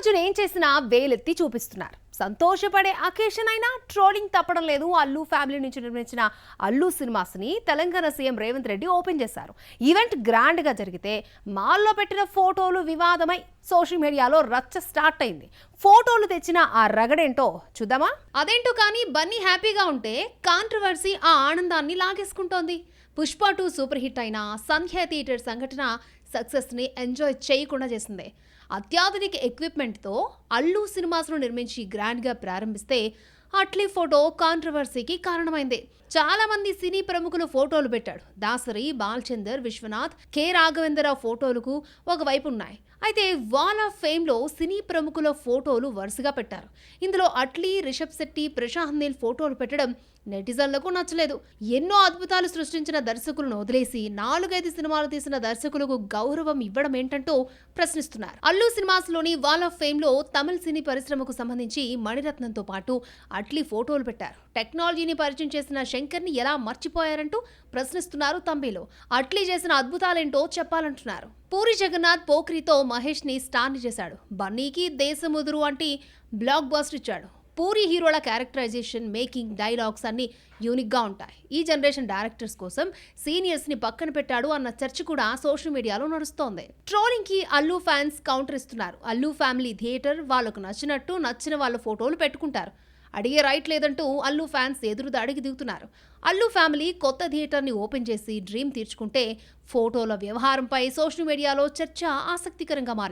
అర్జున్ ఏం చేసినా వేలెత్తి చూపిస్తున్నారు. సంతోషపడే అకేషన్ అయినా ట్రోలింగ్ తప్పడం లేదు. అల్లు ఫ్యామిలీ నుంచి నిర్మించిన అల్లు సినిమాస్ ని తెలంగాణ సీఎం రేవంత్ రెడ్డి ఓపెన్ చేశారు. ఈవెంట్ గ్రాండ్ గా జరిగితే మాల్లో పెట్టిన ఫోటోలు వివాదమై సోషల్ మీడియాలో రచ్చ స్టార్ట్ అయింది. ఫోటోలు తెచ్చిన ఆ రగడేంటో చూద్దామా? అదేంటో కానీ బన్నీ హ్యాపీగా ఉంటే కాంట్రవర్సీ ఆ ఆనందాన్ని లాగేసుకుంటోంది. పుష్ప 2 సూపర్ హిట్ అయిన సంధ్య థియేటర్ సంఘటన సక్సెస్ని ఎంజాయ్ చేయకుండా చేసింది. అత్యాధునిక ఎక్విప్మెంట్తో అల్లు సినిమాస్ను నిర్మించి గ్రాండ్గా ప్రారంభిస్తే అట్లీ ఫోటో కాంట్రవర్సీకి కారణమైంది. చాలా మంది సినీ ప్రముఖులు ఫోటోలు పెట్టాడు. దాసరి, బాల్చందర్, విశ్వనాథ్, కె రాఘవేంద్రరావు ఫోటోలకు ఒకవైపు ఉన్నాయి. అయితే వాల్ ఆఫ్ ఫేమ్లో సినీ ప్రముఖుల ఫోటోలు వరుసగా పెట్టారు. ఇందులో అట్లీ, రిషబ్ శెట్టి, ప్రశాంత్ నీల్ ఫోటోలు పెట్టడం నెటిజన్లకు నచ్చలేదు. ఎన్నో అద్భుతాలు సృష్టించిన దర్శకులను వదిలేసి 4-5 సినిమాలు తీసిన దర్శకులకు గౌరవం ఇవ్వడం ఏంటంటూ ప్రశ్నిస్తున్నారు. అల్లు సినిమాస్లోని వాల్ ఆఫ్ ఫేమ్లో తమిళ సినీ పరిశ్రమకు సంబంధించి మణిరత్నంతో పాటు అట్లీ ఫోటోలు పెట్టారు. టెక్నాలజీని పరిచయం చేసిన శంకర్ని ఎలా మర్చిపోయారంటూ ప్రశ్నిస్తున్నారు తంబిలో. అట్లీ చేసిన అద్భుతాలేంటో చెప్పాలంటున్నారు. పూరి జగన్నాథ్ పోఖ్రీతో మహేష్ని స్టార్ని చేశాడు. బన్నీకి దేశముదురు అంటే బ్లాక్ బస్టర్ ఇచ్చాడు. పూరి హీరోల క్యారెక్టరైజేషన్, మేకింగ్, డైలాగ్స్ అన్ని యూనిక్గా ఉంటాయి. ఈ జనరేషన్ డైరెక్టర్స్ కోసం సీనియర్స్ని పక్కన పెట్టాడు అన్న చర్చ కూడా సోషల్ మీడియాలో నడుస్తోంది. ట్రోలింగ్కి అల్లు ఫ్యాన్స్ కౌంటర్ ఇస్తున్నారు. అల్లు ఫ్యామిలీ థియేటర్ వాళ్ళకు నచ్చిన వాళ్ళ ఫోటోలు పెట్టుకుంటారు. అడిగే రైట్ లేదంటూ అల్లు ఫ్యాన్స్ ఎదురుదాడికి దిగుతున్నారు. అల్లు ఫ్యామిలీ కొత్త థియేటర్ని ఓపెన్ చేసి డ్రీమ్ తీర్చుకుంటే ఫోటోల వ్యవహారంపై సోషల్ మీడియాలో చర్చ ఆసక్తికరంగా మారింది.